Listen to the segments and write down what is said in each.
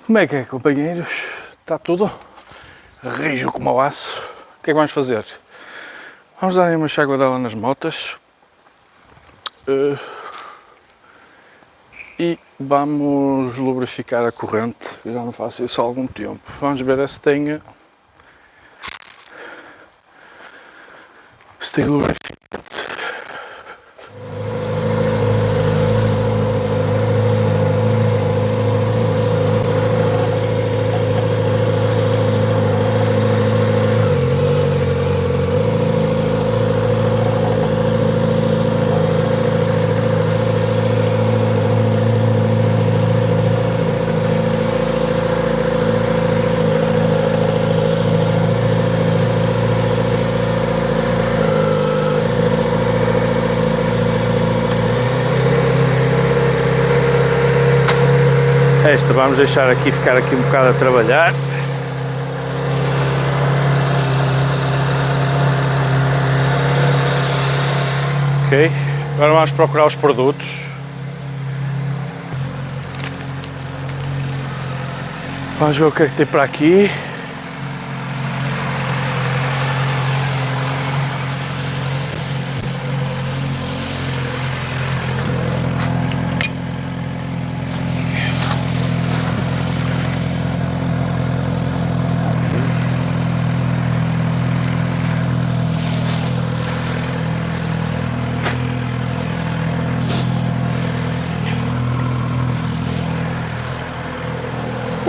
Como é, companheiros? Está tudo? Rijo como o aço. O que é que vamos fazer? Vamos dar uma chacoalhada nas motas. E vamos lubrificar a corrente. Eu já não faço isso há algum tempo. Vamos ver se tem lubrificante. Esta vamos deixar aqui, ficar aqui um bocado a trabalhar. Ok, agora vamos procurar os produtos. Vamos ver o que é que tem para aqui.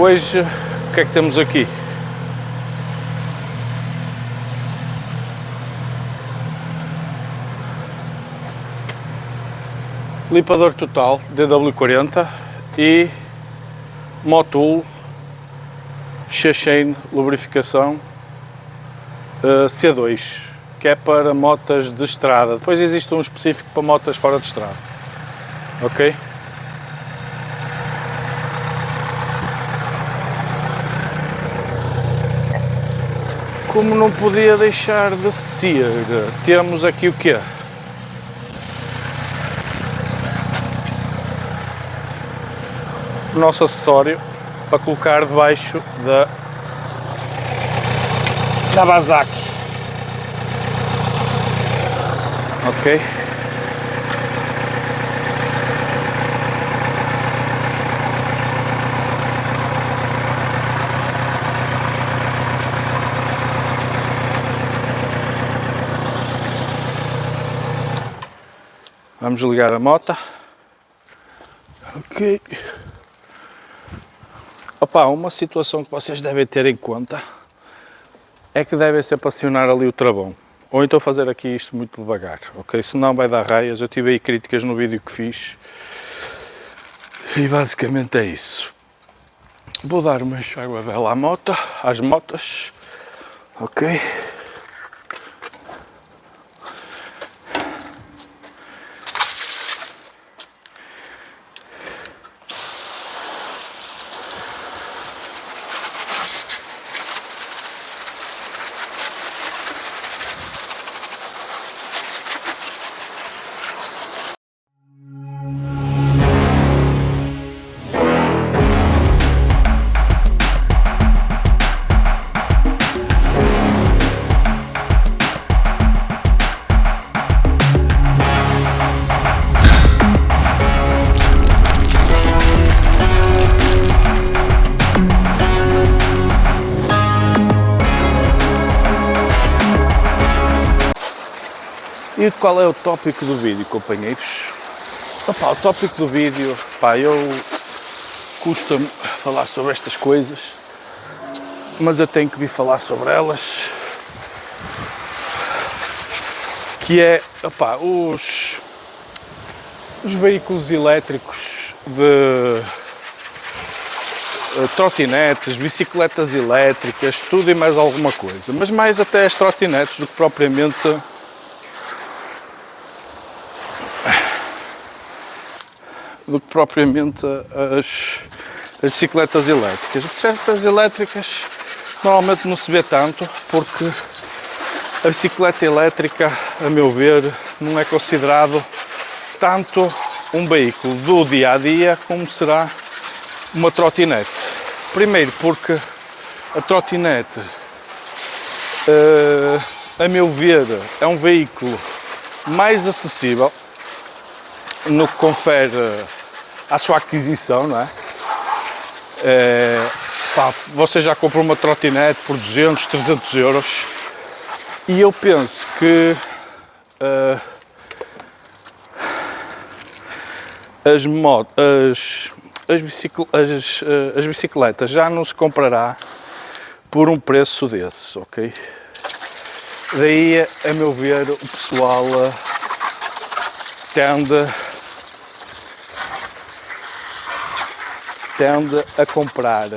Hoje, o que é que temos aqui? Limpador total DW40 e Motul Chain lubrificação C2, que é para motas de estrada. Depois existe um específico para motas fora de estrada. Ok? Como não podia deixar de ser, temos aqui o quê? O nosso acessório para colocar debaixo da Kawasaki. Ok? Vamos ligar a moto. Ok. Opa, uma situação que vocês devem ter em conta é que devem sempre acionar ali o travão. Ou então fazer aqui isto muito devagar, ok? Senão vai dar raias. Eu tive aí críticas no vídeo que fiz. E basicamente é isso. Vou dar uma enxaguadela à moto, às motas. Ok? E qual é o tópico do vídeo, companheiros? Opa, o tópico do vídeo, pá, eu custa-me falar sobre estas coisas, mas eu tenho que vir falar sobre elas, que é, opa, os veículos elétricos de trotinetes, bicicletas elétricas, tudo e mais alguma coisa, mas mais até as trotinetes do que propriamente as bicicletas elétricas. As bicicletas elétricas normalmente não se vê tanto, porque a bicicleta elétrica, a meu ver, não é considerado tanto um veículo do dia a dia como será uma trotinete. Primeiro porque a trotinete, a meu ver, é um veículo mais acessível no que confere à sua aquisição, não é? Você já comprou uma trotinete por 200, 300 euros e eu penso que as bicicletas já não se comprará por um preço desses, ok? Daí, a meu ver, o pessoal tende a comprar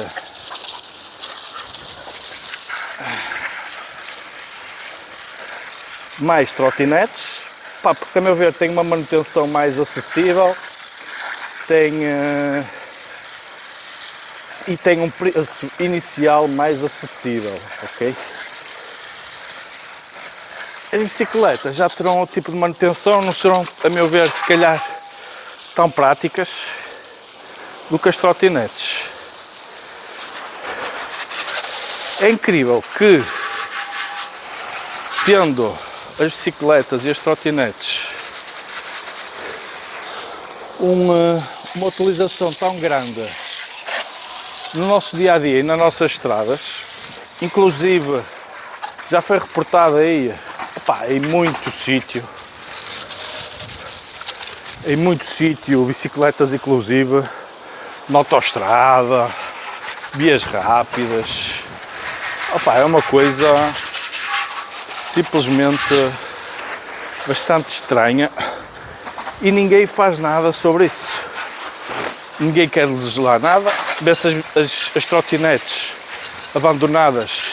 mais trotinetes, porque a meu ver tem uma manutenção mais acessível, e tem um preço inicial mais acessível, ok? As bicicletas já terão outro tipo de manutenção, não serão, a meu ver, se calhar tão práticas do que as trotinetes. É incrível que, tendo as bicicletas e as trotinetes uma utilização tão grande no nosso dia a dia e nas nossas estradas, inclusive já foi reportado aí em muito sítio, bicicletas inclusive na autoestrada, vias rápidas. É uma coisa simplesmente bastante estranha e ninguém faz nada sobre isso. Ninguém quer legislar nada, vê-se as trotinetes abandonadas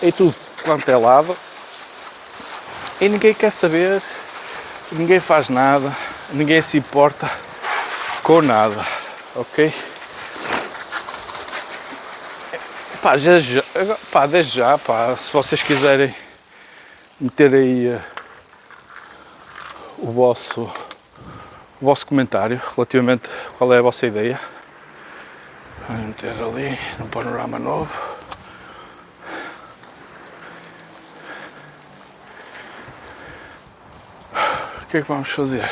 em tudo quanto é lado e ninguém quer saber, ninguém faz nada, ninguém se importa com nada, ok? Desde já, se vocês quiserem meter aí o vosso comentário relativamente qual é a vossa ideia, vamos meter ali no panorama novo. O que é que vamos fazer?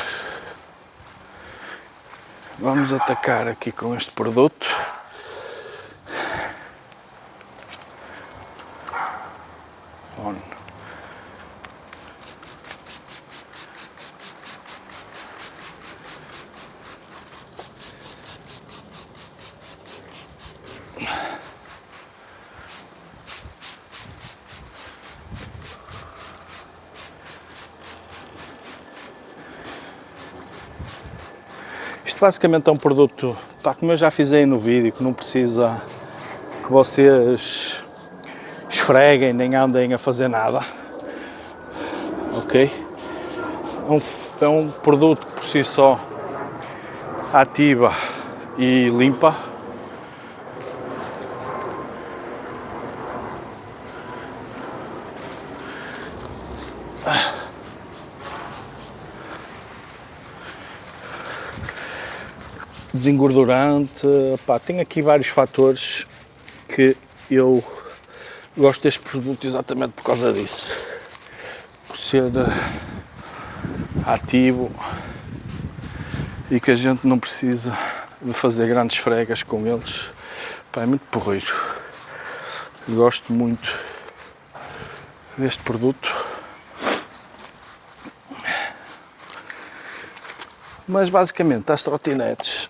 Vamos atacar aqui com este produto. Isto basicamente é um produto, como eu já fiz aí no vídeo, que não precisa que vocês esfreguem nem andem a fazer nada, ok? É um produto que por si só ativa e limpa. Desengordurante, tem aqui vários fatores que eu gosto deste produto exatamente por causa disso, por ser ativo e que a gente não precisa de fazer grandes fregas com eles. É muito porreiro, gosto muito deste produto, mas basicamente as trotinetes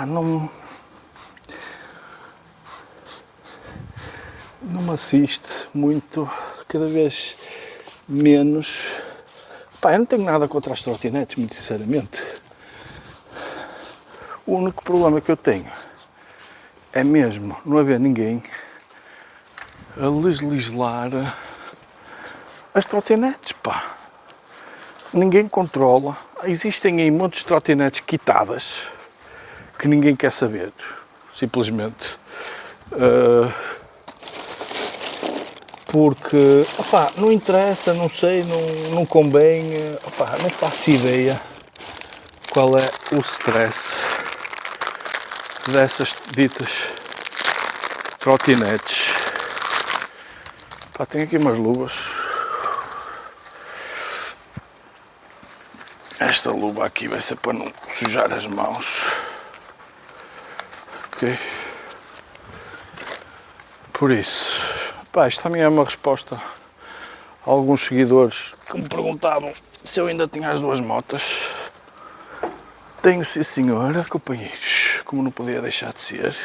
não me assiste muito, cada vez menos. Eu não tenho nada contra as trotinetes, muito sinceramente. O único problema que eu tenho é mesmo não haver ninguém a legislar as trotinetes, Ninguém controla. Existem aí muitas trotinetes quitadas que ninguém quer saber, simplesmente. Porque, não interessa, não sei, não convém, não faço ideia qual é o stress dessas ditas trotinetes. Pá, tenho aqui umas luvas. Esta luva aqui vai ser para não sujar as mãos. Ok. Por isso, pá, isto também é uma resposta a alguns seguidores que me perguntavam se eu ainda tinha as duas motas. Tenho, sim senhora, companheiros, como não podia deixar de ser.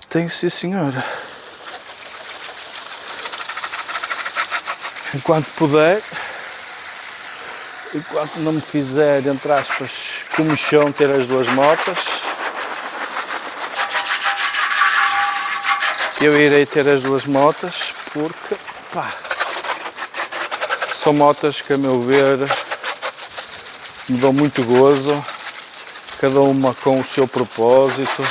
Tenho, sim senhora. Enquanto puder, enquanto não me fizer, entre aspas, comichão ter as duas motas, eu irei ter as duas motas, porque, pá, são motas que, a meu ver, me dão muito gozo, cada uma com o seu propósito,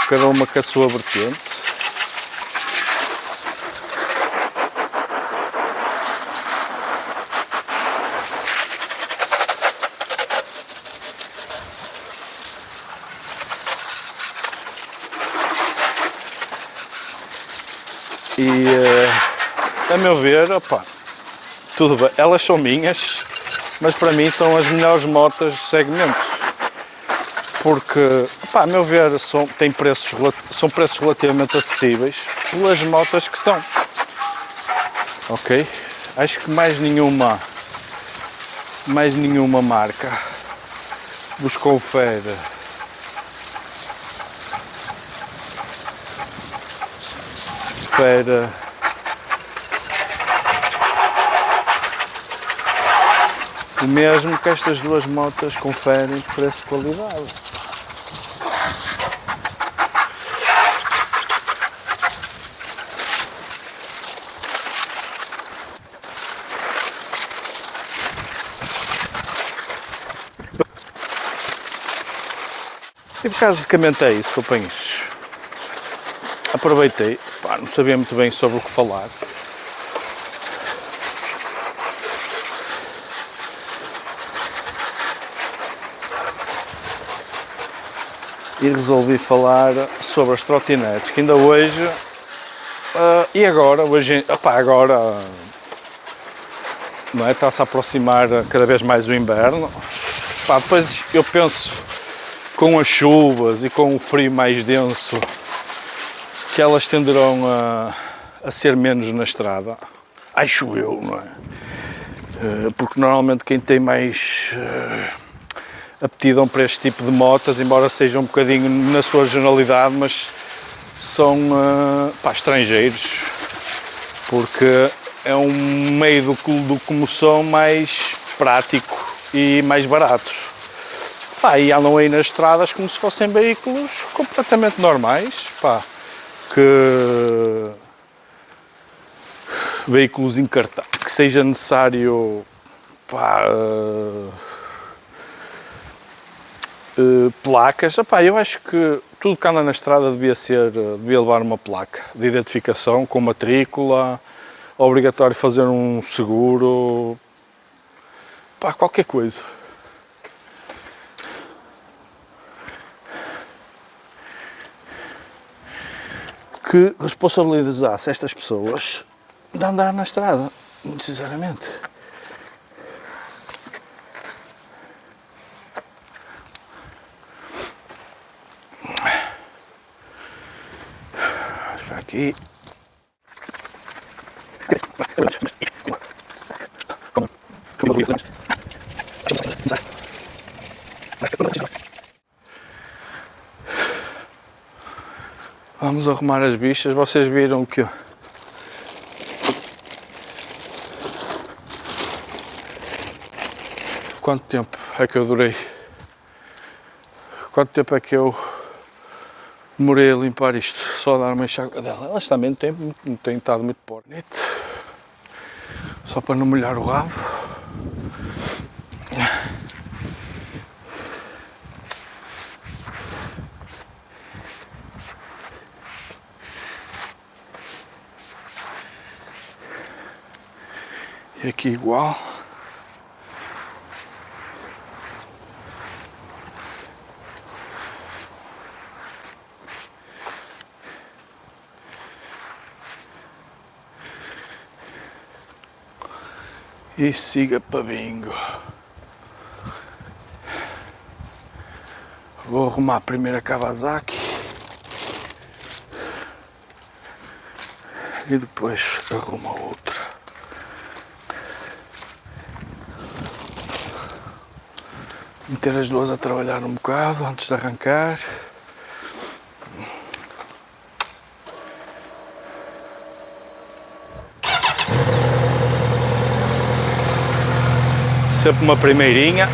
cada uma com a sua vertente. E, a meu ver, opa, tudo bem, elas são minhas, mas para mim são as melhores motas do segmento, porque, opa, a meu ver, são preços relativamente acessíveis pelas motas que são, ok? Acho que mais nenhuma marca vos confere o mesmo que estas duas motas conferem de preço e qualidade. E basicamente é isso, companheiros. Aproveitei, pá, não sabia muito bem sobre o que falar. E resolvi falar sobre as trotinetes, que ainda hoje, e agora, não é, está-se a aproximar cada vez mais o inverno. Pá, depois eu penso, com as chuvas e com o frio mais denso, que elas tenderão a ser menos na estrada. Acho eu, não é? Porque normalmente quem tem mais aptidão para este tipo de motas, embora seja um bocadinho na sua generalidade, mas são estrangeiros, porque é um meio de locomoção mais prático e mais barato. Pá, e andam aí nas estradas como se fossem veículos completamente normais, pá, veículos encartados, que seja necessário, pá, placas. Epá, eu acho que tudo que anda na estrada devia levar uma placa de identificação com matrícula, obrigatório fazer um seguro, pá, qualquer coisa. Que responsabilizasse estas pessoas de andar na estrada, muito sinceramente. Aqui. Vamos arrumar as bichas. Vocês viram que quanto tempo é que eu durei? Quanto tempo é que eu demorei a limpar isto? Só a dar uma enxágua dela. Elas também não têm estado muito bonito. Só para não molhar o rabo. E aqui igual. e siga para bingo. Vou arrumar a primeira Kawasaki e depois arrumo a outra. Meter as duas a trabalhar um bocado antes de arrancar. Sempre uma primeirinha.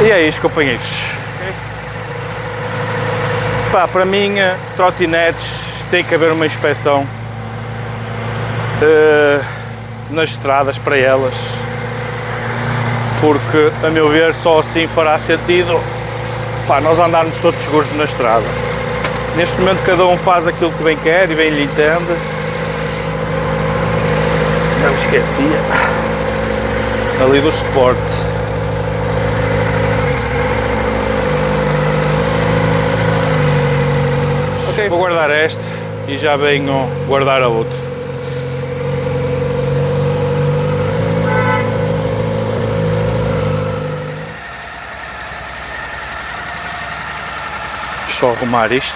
E é isto, companheiros. Pá, para mim, trotinetes, tem que haver uma inspeção nas estradas para elas, porque, a meu ver, só assim fará sentido, pá, nós andarmos todos seguros na estrada. Neste momento cada um faz aquilo que bem quer e bem lhe entende. Já me esquecia ali do suporte. Ok, vou guardar esta e já venho guardar a outra. Só arrumar isto.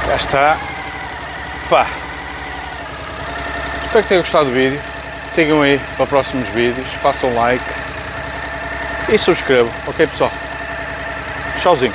Já está. Pá. Espero que tenham gostado do vídeo. Sigam aí para próximos vídeos, façam like e subscrevam, ok pessoal? Tchauzinho.